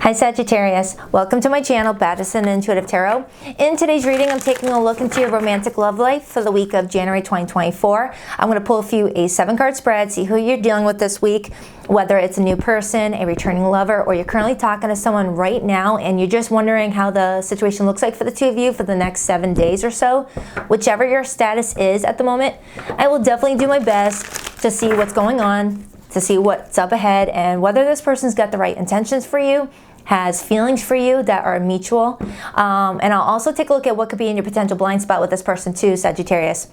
Hi Sagittarius, welcome to my channel, Baddison Intuitive Tarot. In today's reading, I'm taking a look into your romantic love life for the week of January 2024. I'm going to pull a 7-card spread, see who you're dealing with this week, whether it's a new person, a returning lover, or you're currently talking to someone right now and you're just wondering how the situation looks like for the two of you for the next 7 days or so. Whichever your status is at the moment, I will definitely do my best to see what's going on, to see what's up ahead, and whether this person's got the right intentions for you, has feelings for you that are mutual. And I'll also take a look at what could be in your potential blind spot with this person too, Sagittarius.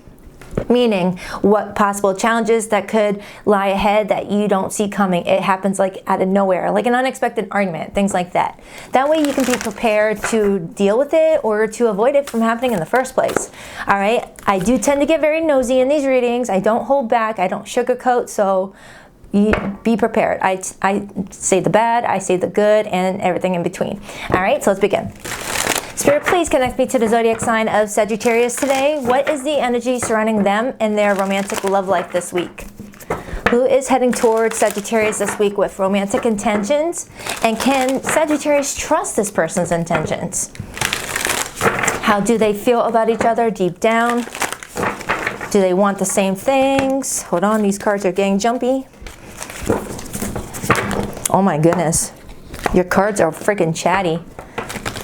Meaning what possible challenges that could lie ahead that you don't see coming. It happens like out of nowhere, like an unexpected argument, things like that. That way you can be prepared to deal with it or to avoid it from happening in the first place. All right, I do tend to get very nosy in these readings. I don't hold back, I don't sugarcoat, so be prepared. I say the bad, I say the good, and everything in between. All right, so let's begin. Spirit, please connect me to the zodiac sign of Sagittarius today. What is the energy surrounding them and their romantic love life this week? Who is heading towards Sagittarius this week with romantic intentions? And can Sagittarius trust this person's intentions? How do they feel about each other deep down? Do they want the same things? Hold on, these cards are getting jumpy. Oh my goodness, your cards are freaking chatty.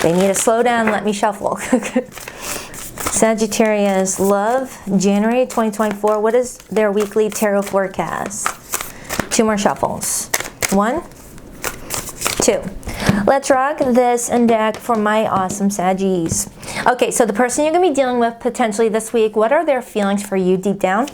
They need to slow down, let me shuffle. Sagittarius, love, January 2024. What is their weekly tarot forecast? 2 more shuffles. 1, 2. Let's rock this and deck for my awesome Saggies. Okay, so the person you're going to be dealing with potentially this week, what are their feelings for you deep down?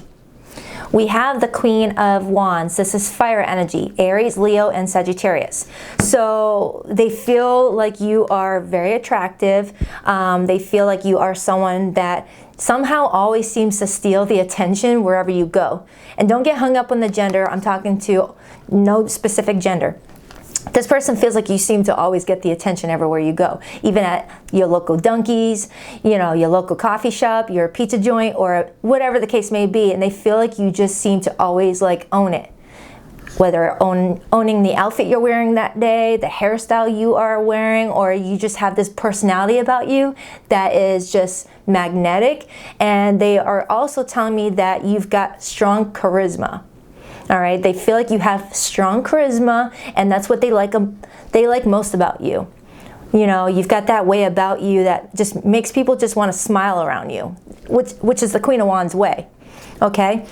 We have the Queen of Wands. This is fire energy, Aries, Leo, and Sagittarius. So they feel like you are very attractive. They feel like you are someone that somehow always seems to steal the attention wherever you go. And don't get hung up on the gender. I'm talking to no specific gender. This person feels like you seem to always get the attention everywhere you go, even at your local Dunkies, you know, your local coffee shop, your pizza joint, or whatever the case may be. And they feel like you just seem to always like own it. Whether owning the outfit you're wearing that day, the hairstyle you are wearing, or you just have this personality about you that is just magnetic. And they are also telling me that you've got strong charisma. All right, they feel like you have strong charisma, and that's what they like most about you. You know, you've got that way about you that just makes people just want to smile around you, which is the Queen of Wands way. Okay,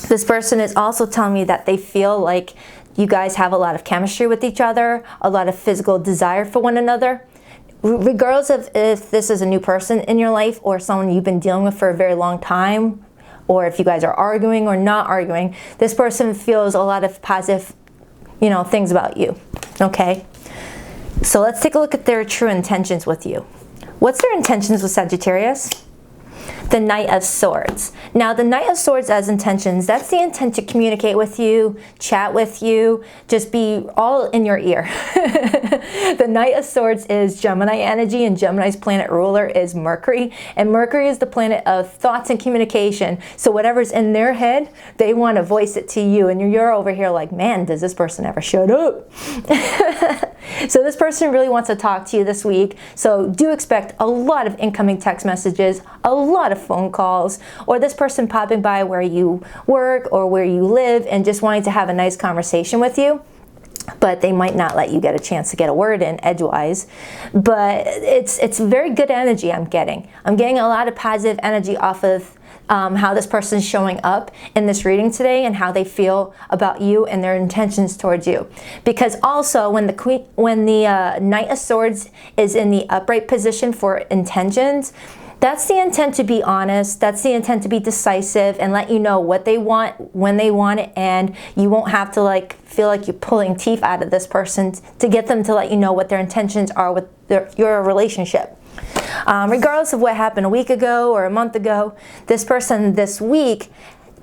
this person is also telling me that they feel like you guys have a lot of chemistry with each other, a lot of physical desire for one another. Regardless of if this is a new person in your life or someone you've been dealing with for a very long time, or if you guys are arguing or not arguing, this person feels a lot of positive, things about you, okay? So let's take a look at their true intentions with you. What's their intentions with Sagittarius? The Knight of Swords. Now, the Knight of Swords as intentions, that's the intent to communicate with you, chat with you, just be all in your ear. The Knight of Swords is Gemini energy, and Gemini's planet ruler is Mercury. And Mercury is the planet of thoughts and communication. So whatever's in their head, they want to voice it to you. And you're over here like, man, does this person ever shut up? So this person really wants to talk to you this week. So do expect a lot of incoming text messages, a lot of phone calls, or this person popping by where you work or where you live and just wanting to have a nice conversation with you. But they might not let you get a chance to get a word in edgewise. But it's very good energy I'm getting. I'm getting a lot of positive energy off of how this person is showing up in this reading today and how they feel about you and their intentions towards you. Because also when the Knight of Swords is in the upright position for intentions, that's the intent to be honest, that's the intent to be decisive and let you know what they want, when they want it, and you won't have to feel like you're pulling teeth out of this person to get them to let you know what their intentions are with your relationship. Regardless of what happened a week ago or a month ago, this person this week,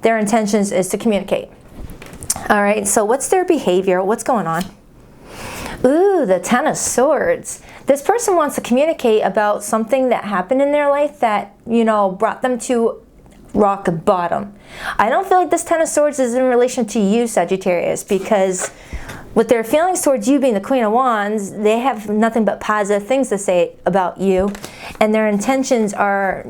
their intentions is to communicate. All right, so what's their behavior? What's going on? Ooh, the Ten of Swords. This person wants to communicate about something that happened in their life that, brought them to rock bottom. I don't feel like this Ten of Swords is in relation to you, Sagittarius, because With their feelings towards you being the Queen of Wands, they have nothing but positive things to say about you, and their intentions are,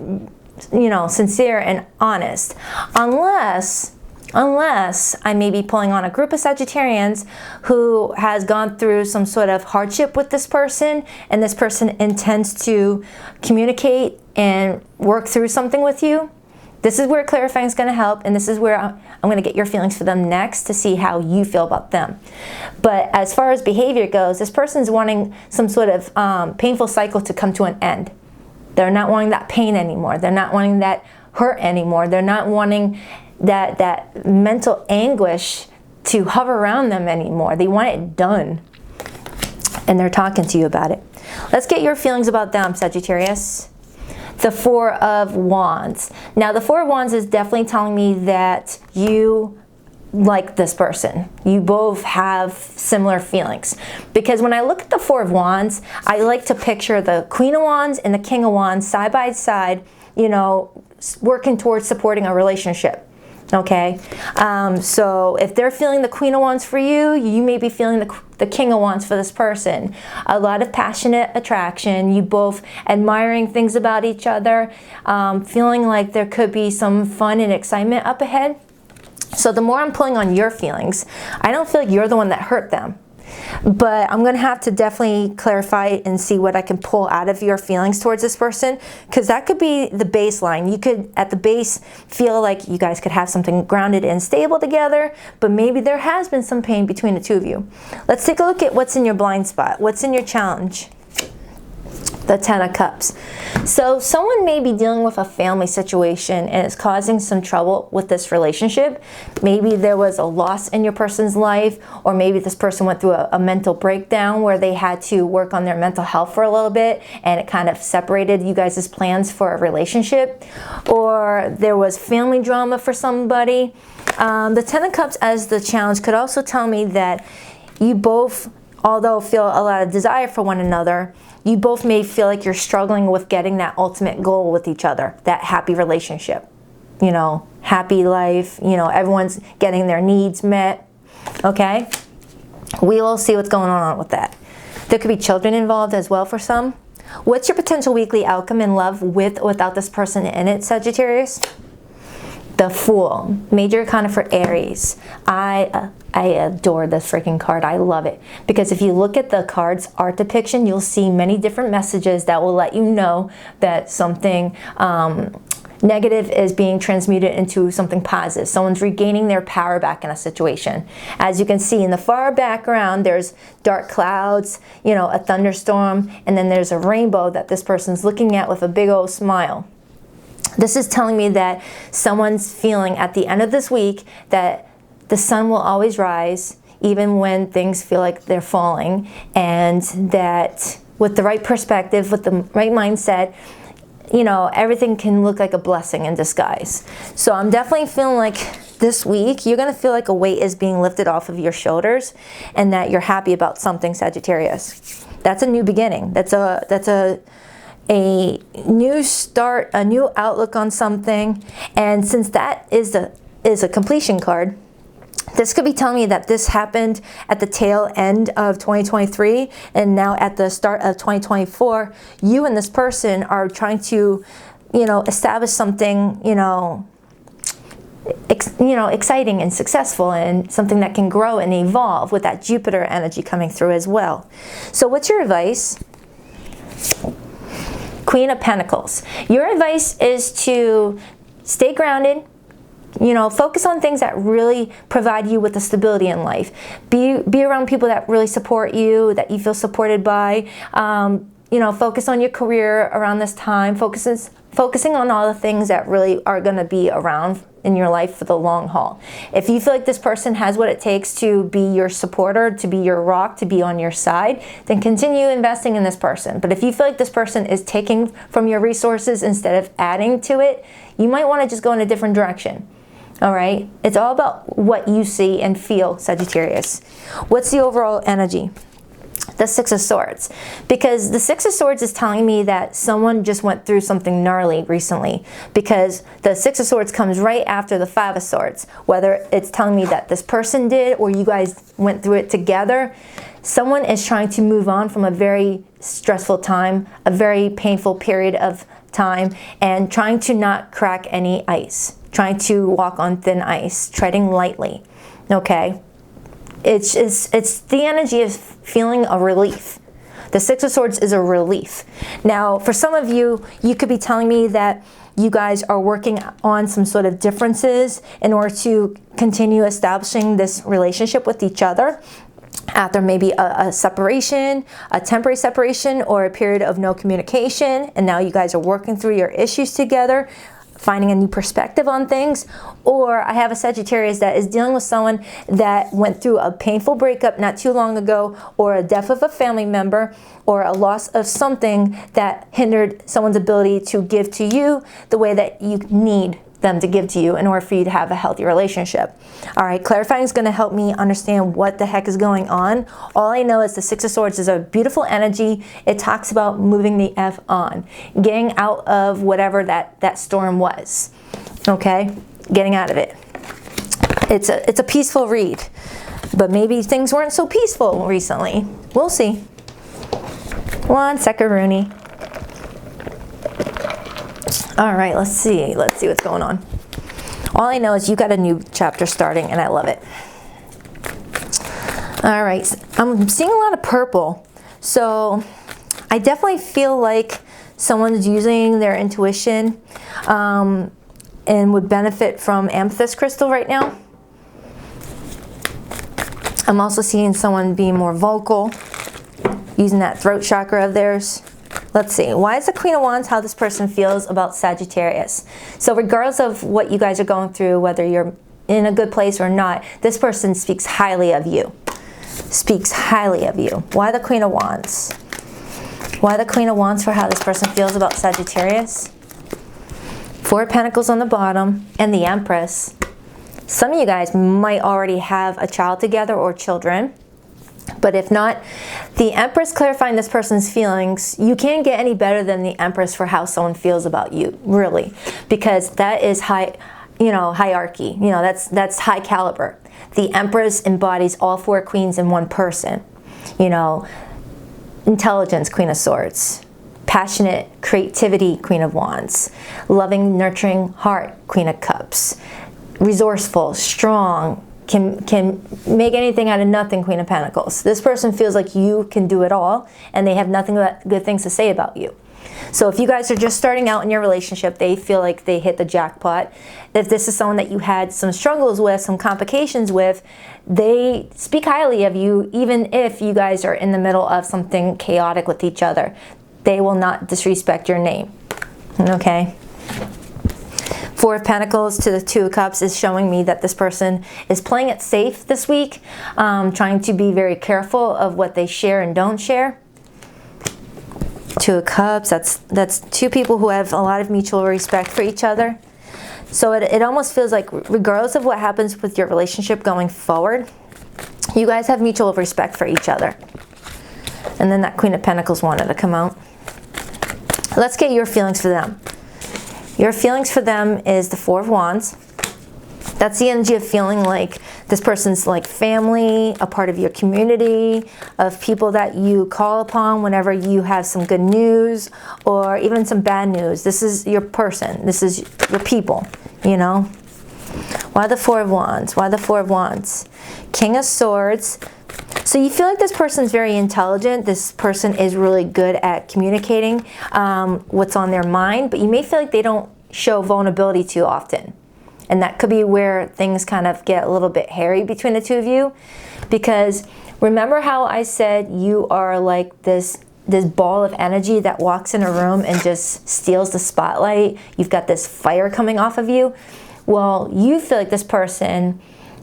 you know, sincere and honest. Unless I may be pulling on a group of Sagittarians who has gone through some sort of hardship with this person, and this person intends to communicate and work through something with you. This is where clarifying is going to help, and this is where I'm going to get your feelings for them next to see how you feel about them. But as far as behavior goes, this person's wanting some sort of painful cycle to come to an end. They're not wanting that pain anymore. They're not wanting that hurt anymore. They're not wanting that mental anguish to hover around them anymore. They want it done. And they're talking to you about it. Let's get your feelings about them, Sagittarius. The Four of Wands. Now, the Four of Wands is definitely telling me that you like this person. You both have similar feelings. Because when I look at the Four of Wands, I like to picture the Queen of Wands and the King of Wands side by side, you know, working towards supporting a relationship. Okay, so if they're feeling the Queen of Wands for you, you may be feeling the King of Wands for this person. A lot of passionate attraction, you both admiring things about each other, feeling like there could be some fun and excitement up ahead. So the more I'm pulling on your feelings, I don't feel like you're the one that hurt them. But I'm going to have to definitely clarify and see what I can pull out of your feelings towards this person, because that could be the baseline. You could, at the base, feel like you guys could have something grounded and stable together, but maybe there has been some pain between the two of you. Let's take a look at what's in your blind spot. What's in your challenge? The Ten of Cups. So someone may be dealing with a family situation and it's causing some trouble with this relationship. Maybe there was a loss in your person's life, or maybe this person went through a mental breakdown where they had to work on their mental health for a little bit, and it kind of separated you guys' plans for a relationship, or there was family drama for somebody. The Ten of Cups as the challenge could also tell me that you both, although feel a lot of desire for one another, you both may feel like you're struggling with getting that ultimate goal with each other, that happy relationship, you know, happy life, you know, everyone's getting their needs met, okay? We will see what's going on with that. There could be children involved as well for some. What's your potential weekly outcome in love with or without this person in it, Sagittarius? The Fool, major arcana for Aries. I adore this freaking card. I love it. Because if you look at the card's art depiction, you'll see many different messages that will let you know that something negative is being transmuted into something positive. Someone's regaining their power back in a situation. As you can see in the far background, there's dark clouds, you know, a thunderstorm, and then there's a rainbow that this person's looking at with a big old smile. This is telling me that someone's feeling at the end of this week that the sun will always rise, even when things feel like they're falling, and that with the right perspective, with the right mindset, you know, everything can look like a blessing in disguise. So I'm definitely feeling like this week, you're going to feel like a weight is being lifted off of your shoulders, and that you're happy about something, Sagittarius. That's a new beginning. That's a new start, a new outlook on something. And since that is a completion card, this could be telling me that this happened at the tail end of 2023, and now at the start of 2024, you and this person are trying to, you know, establish something, exciting and successful, and something that can grow and evolve with that Jupiter energy coming through as well. So what's your advice? Queen of Pentacles. Your advice is to stay grounded, you know, focus on things that really provide you with the stability in life. Be around people that really support you, that you feel supported by. You know, focus on your career around this time. Focusing on all the things that really are going to be around in your life for the long haul. If you feel like this person has what it takes to be your supporter, to be your rock, to be on your side, then continue investing in this person. But if you feel like this person is taking from your resources instead of adding to it, you might want to just go in a different direction. All right? It's all about what you see and feel, Sagittarius. What's the overall energy? the Six of Swords, because the Six of Swords is telling me that someone just went through something gnarly recently, because the Six of Swords comes right after the Five of Swords. Whether it's telling me that this person did or you guys went through it together, someone is trying to move on from a very stressful time, a very painful period of time, and trying to not crack any ice, trying to walk on thin ice, treading lightly, okay? It's the energy of feeling a relief. The Six of Swords is a relief. Now, for some of you, you could be telling me that you guys are working on some sort of differences in order to continue establishing this relationship with each other after maybe a separation, a temporary separation, or a period of no communication, and now you guys are working through your issues together, finding a new perspective on things. Or I have a Sagittarius that is dealing with someone that went through a painful breakup not too long ago, or a death of a family member, or a loss of something that hindered someone's ability to give to you the way that you need them to give to you in order for you to have a healthy relationship. All right, clarifying is going to help me understand what the heck is going on. All I know is the Six of Swords is a beautiful energy. It talks about moving the F on, getting out of whatever that storm was, okay? Getting out of it. It's a peaceful read, but maybe things weren't so peaceful recently. We'll see. 1 second, Rooney. All right, let's see what's going on. All I know is you got a new chapter starting, and I love it. All right, I'm seeing a lot of purple, so I definitely feel like someone's using their intuition and would benefit from amethyst crystal right now. I'm also seeing someone being more vocal, using that throat chakra of theirs. Let's see, why is the Queen of Wands how this person feels about Sagittarius? So regardless of what you guys are going through, whether you're in a good place or not, this person speaks highly of you. Speaks highly of you. Why the Queen of Wands? Why the Queen of Wands for how this person feels about Sagittarius? 4 of Pentacles on the bottom, and the Empress. Some of you guys might already have a child together or children. But if not, the Empress clarifying this person's feelings. You can't get any better than the Empress for how someone feels about you, really, because that is high, hierarchy. That's high caliber. The Empress embodies all 4 queens in one person. Intelligence, Queen of Swords. Passionate, creativity, Queen of Wands. Loving, nurturing heart, Queen of Cups. Resourceful, strong, can make anything out of nothing, Queen of Pentacles. This person feels like you can do it all, and they have nothing but good things to say about you. So if you guys are just starting out in your relationship, they feel like they hit the jackpot. If this is someone that you had some struggles with, some complications with, they speak highly of you, even if you guys are in the middle of something chaotic with each other. They will not disrespect your name, okay? 4 of Pentacles to the 2 of Cups is showing me that this person is playing it safe this week, trying to be very careful of what they share and don't share. 2 of Cups, that's 2 people who have a lot of mutual respect for each other. So it almost feels like regardless of what happens with your relationship going forward, you guys have mutual respect for each other. And then that Queen of Pentacles wanted to come out. Let's get your feelings for them. Your feelings for them is the 4 of Wands. That's the energy of feeling like this person's like family, a part of your community, of people that you call upon whenever you have some good news or even some bad news. This is your person. This is your people, Why the 4 of Wands? Why the 4 of Wands? King of Swords. So you feel like this person's very intelligent. This person is really good at communicating what's on their mind, but you may feel like they don't show vulnerability too often. And that could be where things kind of get a little bit hairy between the 2 of you. Because remember how I said you are like this ball of energy that walks in a room and just steals the spotlight? You've got this fire coming off of you. Well, you feel like this person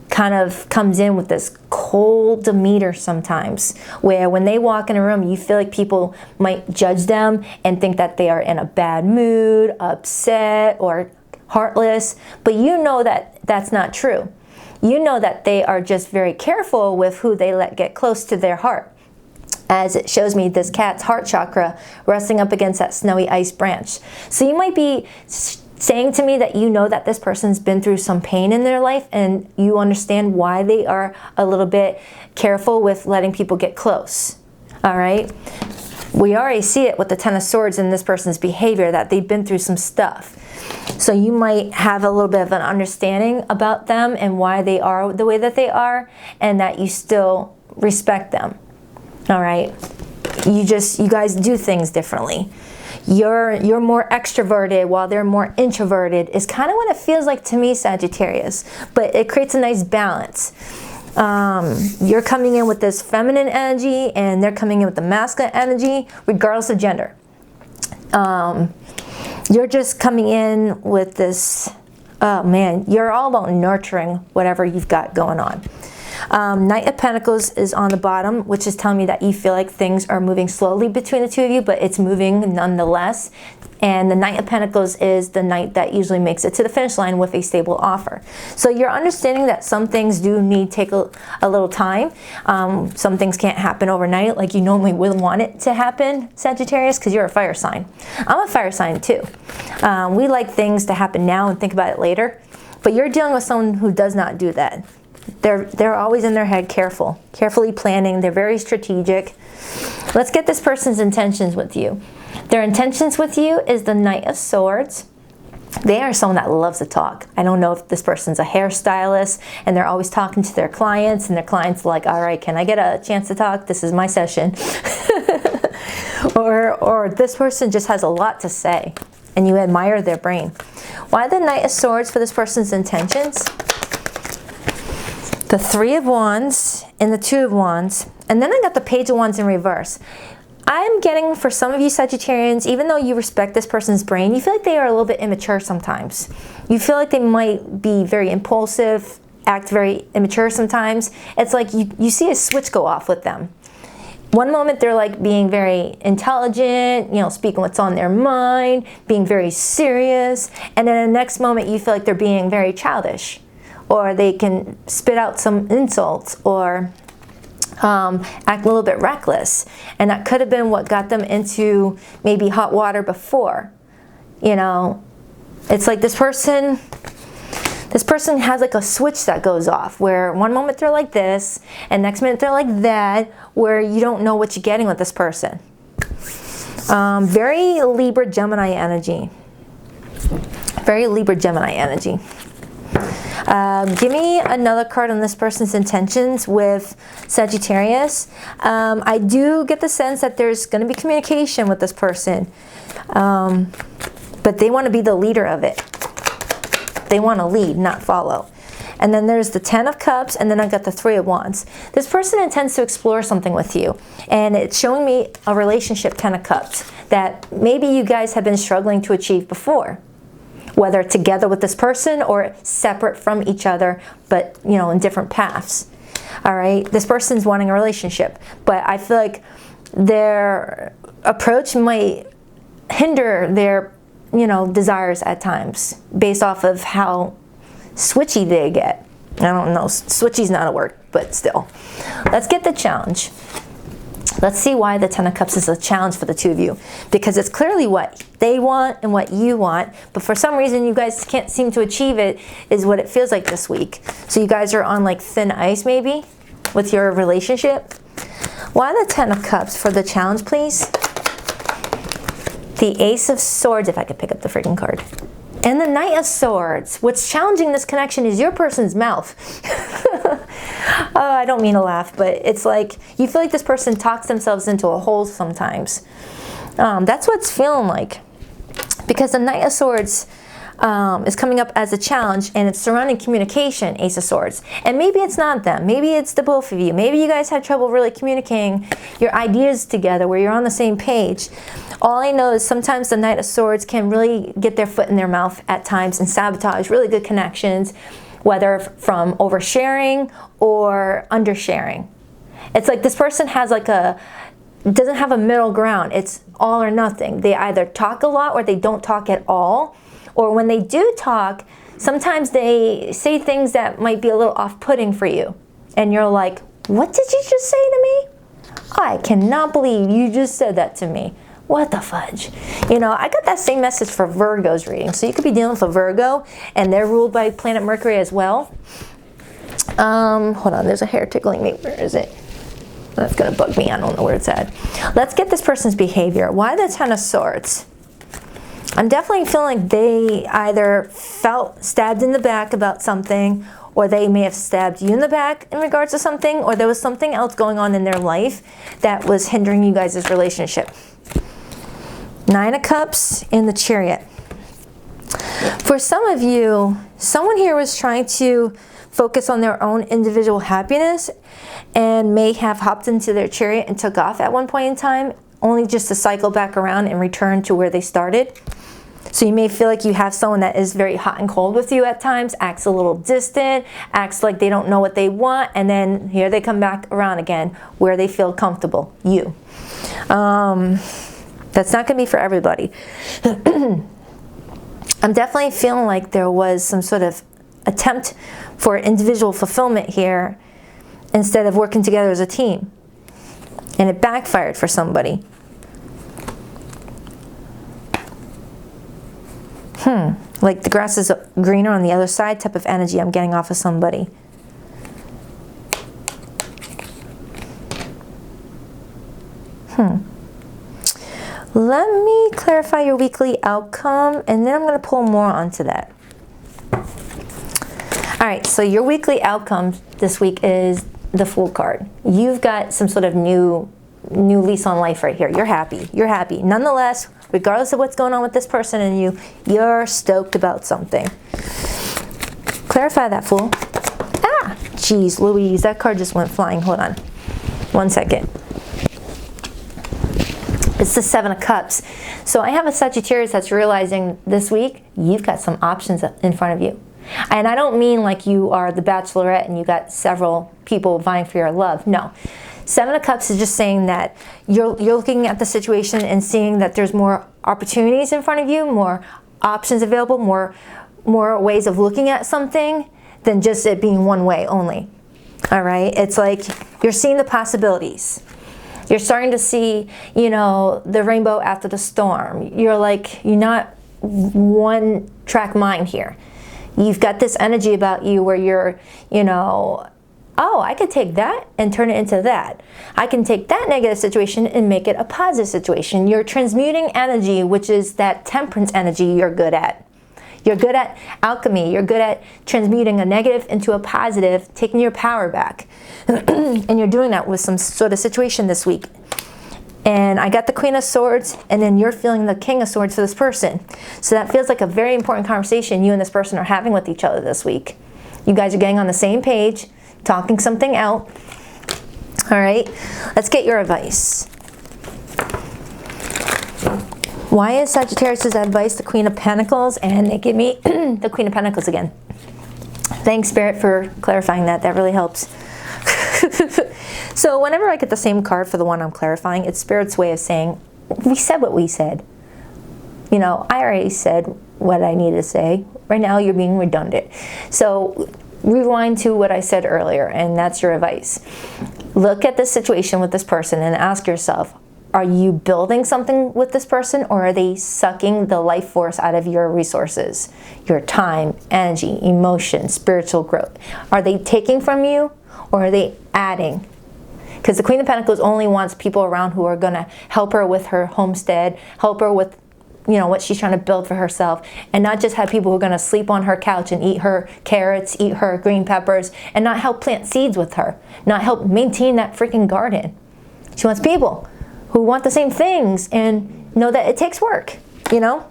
kind of comes in with this cold demeanor sometimes, where when they walk in a room, you feel like people might judge them and think that they are in a bad mood, upset, or heartless. But you know that that's not true. You know that they are just very careful with who they let get close to their heart. as it shows me this cat's heart chakra resting up against that snowy ice branch. So you might be saying to me that you know that this person's been through some pain in their life and you understand why they are a little bit careful with letting people get close. All right? We already see it with the Ten of Swords in this person's behavior, that they've been through some stuff. So you might have a little bit of an understanding about them and why they are the way that they are, and that you still respect them. All right? You guys do things differently. You're more extroverted while they're more introverted is kind of what it feels like to me, Sagittarius. But it creates a nice balance. You're coming in with this feminine energy and they're coming in with the masculine energy, regardless of gender. You're just coming in with this, oh man, you're all about nurturing whatever you've got going on. Knight of Pentacles is on the bottom, which is telling me that you feel like things are moving slowly between the two of you, but it's moving nonetheless. And the Knight of Pentacles is the knight that usually makes it to the finish line with a stable offer. So you're understanding that some things do need to take a little time. Some things can't happen overnight like you normally would want it to happen, Sagittarius, because you're a fire sign. I'm a fire sign too. We like things to happen now and think about it later. But you're dealing with someone who does not do that. They're always in their head, carefully planning. They're very strategic. Let's get this person's intentions with you. Their intentions with you is the Knight of Swords. They are someone that loves to talk. I don't know if this person's a hairstylist and they're always talking to their clients and their clients are like, all right, can I get a chance to talk? This is my session. or this person just has a lot to say and you admire their brain. Why the Knight of Swords for this person's intentions? The Three of Wands and the Two of Wands. And then I got the Page of Wands in reverse. I'm getting, for some of you Sagittarians, even though you respect this person's brain, you feel like they are a little bit immature sometimes. You feel like they might be very impulsive, act very immature sometimes. It's like you see a switch go off with them. One moment they're like being very intelligent, you know, speaking what's on their mind, being very serious. And then the next moment you feel like they're being very childish. Or they can spit out some insults or act a little bit reckless. And that could have been what got them into maybe hot water before. You know, it's like this person has like a switch that goes off where one moment they're like this and next minute they're like that, where you don't know what you're getting with this person. Very Libra Gemini energy. Very Libra Gemini energy. Give me another card on this person's intentions with Sagittarius. I do get the sense that there's going to be communication with this person, but they want to be the leader of it. They want to lead, not follow. And then there's the Ten of Cups, and then I've got the Three of Wands. This person intends to explore something with you, and it's showing me a relationship, Ten of Cups, that maybe you guys have been struggling to achieve before. Whether together with this person or separate from each other, but you know, in different paths. All right, this person's wanting a relationship, but I feel like their approach might hinder their, you know, desires at times based off of how switchy they get. I don't know, switchy's not a word, but still. Let's get the challenge. Let's see why the Ten of Cups is a challenge for the two of you. Because it's clearly what they want and what you want. But for some reason, you guys can't seem to achieve it, is what it feels like this week. So you guys are on like thin ice maybe with your relationship. Why the Ten of Cups for the challenge, please? The Ace of Swords, if I could pick up the freaking card. And the Knight of Swords. What's challenging this connection is your person's mouth. I don't mean to laugh, but it's like you feel like this person talks themselves into a hole sometimes. That's what it's feeling like. Because the Knight of Swords is coming up as a challenge, and it's surrounding communication, Ace of Swords. And maybe it's not them. Maybe it's the both of you. Maybe you guys had trouble really communicating your ideas together where you're on the same page. All I know is sometimes the Knight of Swords can really get their foot in their mouth at times and sabotage really good connections, whether from oversharing or undersharing. It's like this person has like doesn't have a middle ground. It's all or nothing. They either talk a lot or they don't talk at all. Or when they do talk, sometimes they say things that might be a little off-putting for you. And you're like, what did you just say to me? I cannot believe you just said that to me. What the fudge? You know, I got that same message for Virgo's reading. So you could be dealing with a Virgo, and they're ruled by planet Mercury as well. Hold on, there's a hair tickling me. Where is it? That's gonna bug me. I don't know where it's at. Let's get this person's behavior. Why the Ten of Swords? I'm definitely feeling like they either felt stabbed in the back about something, or they may have stabbed you in the back in regards to something, or there was something else going on in their life that was hindering you guys' relationship. Nine of Cups in the Chariot. For some of you, someone here was trying to focus on their own individual happiness and may have hopped into their chariot and took off at one point in time, only just to cycle back around and return to where they started. So you may feel like you have someone that is very hot and cold with you at times, acts a little distant, acts like they don't know what they want, and then here they come back around again where they feel comfortable, you. That's not going to be for everybody. I'm definitely feeling like there was some sort of attempt for individual fulfillment here instead of working together as a team. And it backfired for somebody. Like the grass is greener on the other side type of energy I'm getting off of somebody. Let me clarify your weekly outcome, and then I'm going to pull more onto that. All right, so your weekly outcome this week is the Fool card. You've got some sort of new lease on life right here. You're happy. You're happy. Nonetheless, regardless of what's going on with this person and you're stoked about something. Clarify that, Fool. Ah, geez, Louise, that card just went flying. Hold on. 1 second. It's the Seven of Cups. So I have a Sagittarius that's realizing this week you've got some options in front of you. And I don't mean like you are the Bachelorette and you got several people vying for your love. No. Seven of Cups is just saying that you're looking at the situation and seeing that there's more opportunities in front of you, more options available, more ways of looking at something than just it being one way only. All right? It's like you're seeing the possibilities. You're starting to see, you know, the rainbow after the storm. You're not one track mind here. You've got this energy about you where you're, you know, oh, I could take that and turn it into that. I can take that negative situation and make it a positive situation. You're transmuting energy, which is that temperance energy you're good at. You're good at alchemy. You're good at transmuting a negative into a positive, taking your power back. And you're doing that with some sort of situation this week. And I got the Queen of Swords, and then you're feeling the King of Swords for this person. So that feels like a very important conversation you and this person are having with each other this week. You guys are getting on the same page, talking something out. All right, let's get your advice. Why is Sagittarius' advice the Queen of Pentacles? And they give me the Queen of Pentacles again. Thanks, Spirit, for clarifying that. That really helps. So whenever I get the same card for the one I'm clarifying, it's Spirit's way of saying, we said what we said. You know, I already said what I needed to say. Right now, you're being redundant. So rewind to what I said earlier, and that's your advice. Look at this situation with this person and ask yourself, are you building something with this person, or are they sucking the life force out of your resources, your time, energy, emotion, spiritual growth? Are they taking from you, or are they adding? Because the Queen of Pentacles only wants people around who are going to help her with her homestead, help her with, you know, what she's trying to build for herself, and not just have people who are going to sleep on her couch and eat her carrots, eat her green peppers, and not help plant seeds with her, not help maintain that freaking garden. She wants people who want the same things and know that it takes work, you know?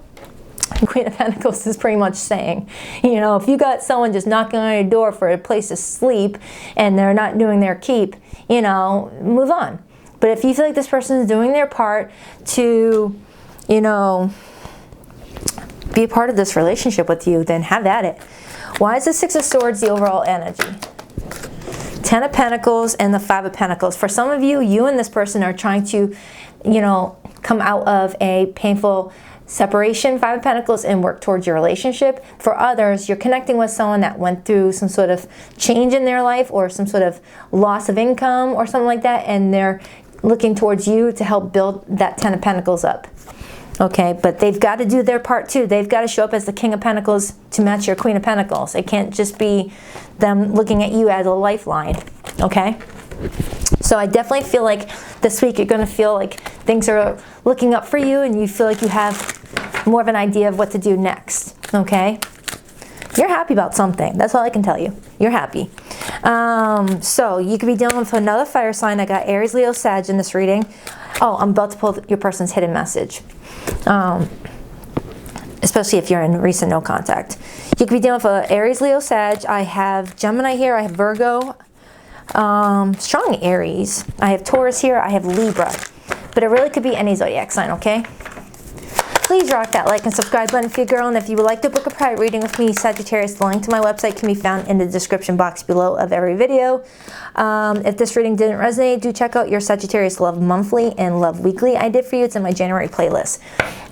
Queen of Pentacles is pretty much saying, you know, if you got someone just knocking on your door for a place to sleep and they're not doing their keep, you know, move on. But if you feel like this person is doing their part to, you know, be a part of this relationship with you, then have at it. Why is the Six of Swords the overall energy? Ten of Pentacles and the Five of Pentacles. For some of you, you and this person are trying to, you know, come out of a painful separation, Five of Pentacles, and work towards your relationship. For others, you're connecting with someone that went through some sort of change in their life or some sort of loss of income or something like that, and they're looking towards you to help build that Ten of Pentacles up. Okay, but they've got to do their part too. They've got to show up as the King of Pentacles to match your Queen of Pentacles. It can't just be them looking at you as a lifeline, okay? So I definitely feel like this week you're going to feel like things are looking up for you and you feel like you have more of an idea of what to do next, okay? You're happy about something. That's all I can tell you. You're happy. So you could be dealing with another fire sign. I got Aries, Leo, Sag in this reading. Oh, I'm about to pull your person's hidden message. Especially if you're in recent no contact. You could be dealing with a Aries, Leo, Sag. I have Gemini here. I have Virgo. Strong Aries. I have Taurus here. I have Libra. But it really could be any zodiac sign, okay? Please rock that like and subscribe button if you're a girl, and if you would like to book a private reading with me, Sagittarius, the link to my website can be found in the description box below of every video. If this reading didn't resonate, do check out your Sagittarius Love Monthly and Love Weekly I did for you. It's in my January playlist.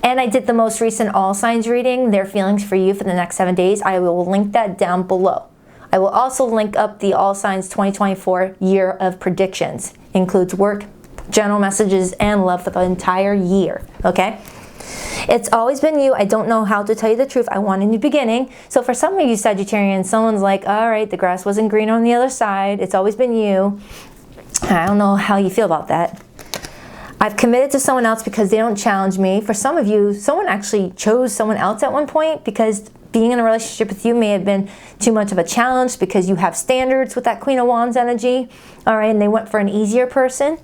And I did the most recent All Signs reading, their feelings for you for the next 7 days. I will link that down below. I will also link up the All Signs 2024 Year of Predictions. Includes work, general messages, and love for the entire year, okay? It's always been you. I don't know how to tell you the truth. I want a new beginning. So for some of you Sagittarians, someone's like, all right, the grass wasn't green on the other side. It's always been you. I don't know how you feel about that. I've committed to someone else because they don't challenge me. For some of you, someone actually chose someone else at one point because being in a relationship with you may have been too much of a challenge because you have standards with that Queen of Wands energy. All right, and they went for an easier person.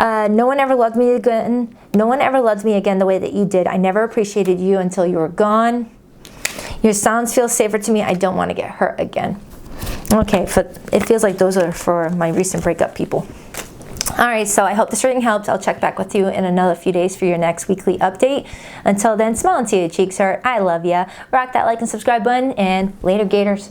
No one ever loved me again. No one ever loved me again the way that you did. I never appreciated you until you were gone. Your sounds feel safer to me. I don't want to get hurt again. Okay, it feels like those are for my recent breakup people. All right, so I hope this reading helps. I'll check back with you in another few days for your next weekly update. Until then, smile into your cheeks, heart. I love ya. Rock that like and subscribe button, and later, Gators.